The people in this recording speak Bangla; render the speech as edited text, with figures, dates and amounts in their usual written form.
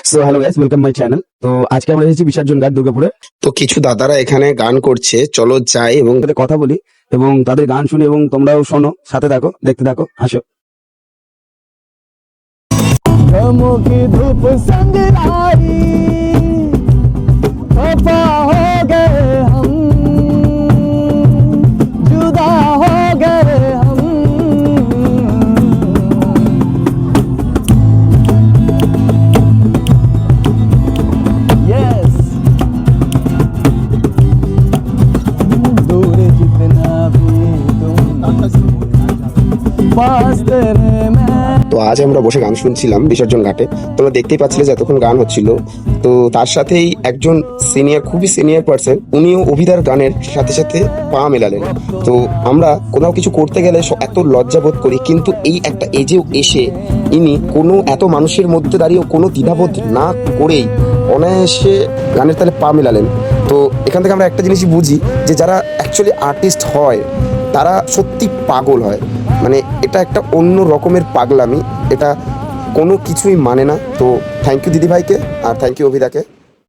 So hello guys, welcome my channel. তো আজকে আমরা এসেছি বিসর্জন ঘাট দুর্গাপুরে। তো কিছু দাদারা এখানে গান করছে, চলো যাই এবং তাদের কথা বলি এবং তাদের গান শুনি এবং তোমরাও শোনো, সাথে থাকো, দেখতে থাকো, হাসো। की धूप संग आई, खफा हो गए हम, जुदा हो गए हम। यस, दूर जितना भी तुम पास तेरे मैं। তো আজ আমরা বসে গান শুনছিলাম বিসর্জন ঘাটে। তোমরা দেখতেই পাচ্ছিলে যে এতক্ষণ গান হচ্ছিল। তো তার সাথেই একজন সিনিয়র, খুবই সিনিয়র পার্সন, উনিও অভিদার গানের সাথে সাথে পা মেলালেন। তো আমরা কোথাও কিছু করতে গেলে এত লজ্জা বোধ করি, কিন্তু এই একটা এজেও এসে ইনি কোনো এত মানুষের মধ্যে দাঁড়িয়েও কোনো দ্বিধাবোধ না করেই অনায়াসে গানের তালে পা মেলালেন। তো এখান থেকে আমরা একটা জিনিসই বুঝি যে যারা অ্যাকচুয়ালি আর্টিস্ট হয় তারা সত্যি পাগল হয়। মানে এটা একটা অন্য রকমের পাগলামি, এটা কোনো কিছুই মানে না। তো থ্যাংক ইউ দিদিভাইকে আর থ্যাংক ইউ অভিদাকে।